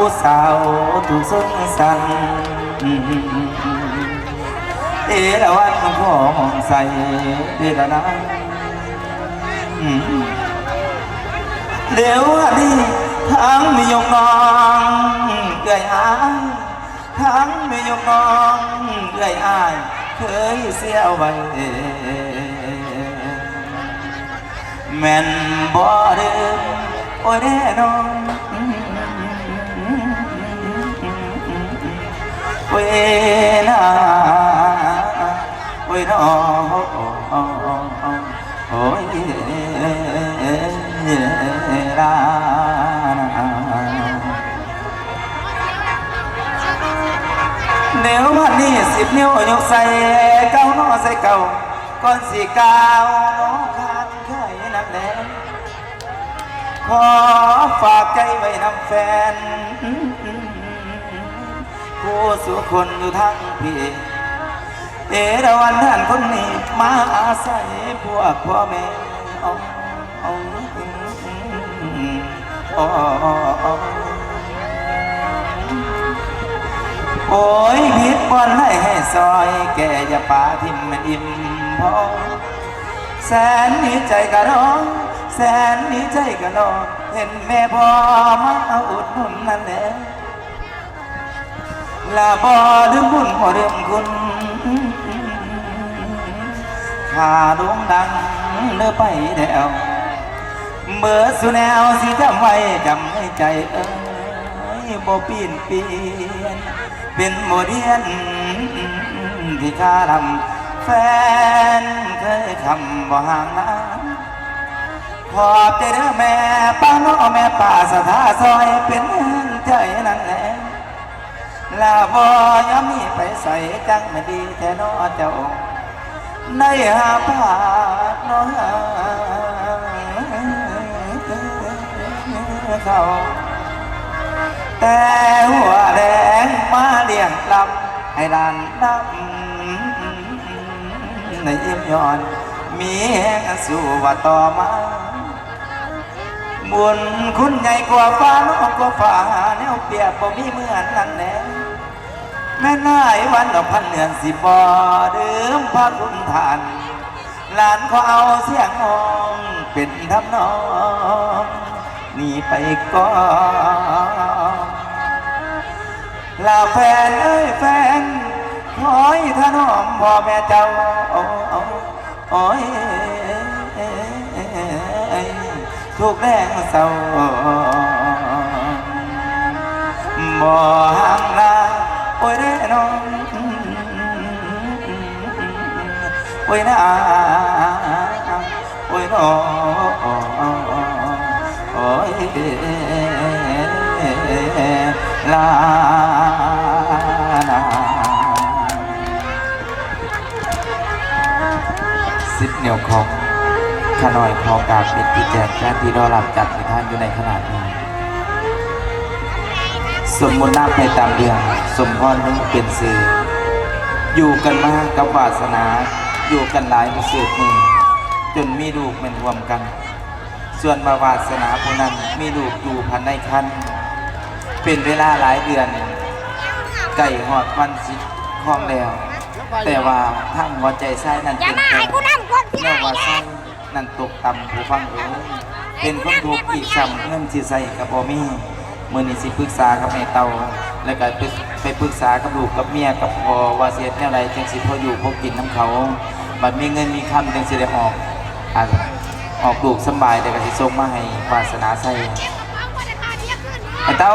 ผู้สาวถูกสนสันเอราวัณของใส่เดรนังเดี๋ยวอันนี้ทั้งมียงนองเกยอายทั้งมียงนองเกยอายเคยเสียไว้แม่นบ่เดิมโอ้ยแน่นอนโอ้ยนาโอ้ยน้องโอ้ยลาเดี๋ยววันนี้10 นิ้วยกใส่เก้าน้อใส่เก่าก่อนสี่ก้าวน้องขาดเคยนั่นแหละขอฝากใจไว้นำแฟนผู้สู่คนอยู่ทั้งพี่เอราวัณท่านคนนี้มาอาศัยพวกพ่อแม่โอ้ยผิดบอลให้ซอยแกอย่าป่าทิมมันอิ่มพอแสนนี้ใจกะร้องแสนนี้ใจกะร้องเห็นแม่พ่อมาเอาอุดหนุนนั่นแหละลาบ่ลืมบุญบ่ลืมคุณข้าดวงดังเลือไปแล้วเมื่อสุแนวสิจำไว้จำให้ใจบ่ปีนเปลี่ยนเป็นโมเดียนที่ข้าทำแฟนเคยคำบ่ห่างนะขอบใจเด้อแม่ป้าน้อแม่ป้าสถาซอยเป็นใจนั่นแหละลาบ่ยอมมีไปใส่จังไม่ดีแท้น้อเจ้าในหาผ้าน้อเขาแต่หัวแดงมาเลี้ยงลำให้ลานดำในยิ้มย้อนมีแห่งสู่ว่าต่อมาบุญคุณใหญ่กว่าฟ้าน้องกว่าฟ้าแนวเปียกบ่มีเหมือนนั่นแน่แม่นายวันดอกพันเดือนสิบ่ดื่มพระคุณทานหลานขอเอาเสียงมองเป็นทำนองนี่ไปก่อนลาแฟนเอ้ยแฟนขอให้ถนอมพ่อแม่เจ้าโอ้ยทุกแรงเศร้าบ่ห่างลาโอ้ยแน่นอนโอ้ยนาโอ้ยน้องโอ้ยลา10 นิ้วของขน่อยขอกราบเป็นที่แจกแค่ที่รอรับจัดในท่านอยู่ในขนาดนี้สมมติน้ำในตามเรื่องสมพรนึงเปลี่ยนสื่ออยู่กันมากับวาสนาอยู่กันหลายมือสืบมือจนมีลูกเป็นรวมกันส่วนมาวาสนาผู้นั้นมีลูกอยู่พันในคันเป็นเวลาหลายเดือนไก่หอดวันสิคล้องแล้วแต่ว่าทางหัวใจไส้นั้นเป็นแค่ว่าไส้นั่นตกต่ำผู้ฟังเป็นคนถูกอีกซ้ำเงินสิใส่กับบ่มีมื่อนี้สิปรึกษากับแม่เต่าแล้วก็ไปปรึกษากับลูกกับเมียกับพ่อว่าเสียแนวไรจังสิพออยู่พอกินน้ำเขาบัดมีเงินมีคำจังสิได้ออกลูกสบายแต่ก็สิส่งมาให้วาสนาใส่แม่เต่า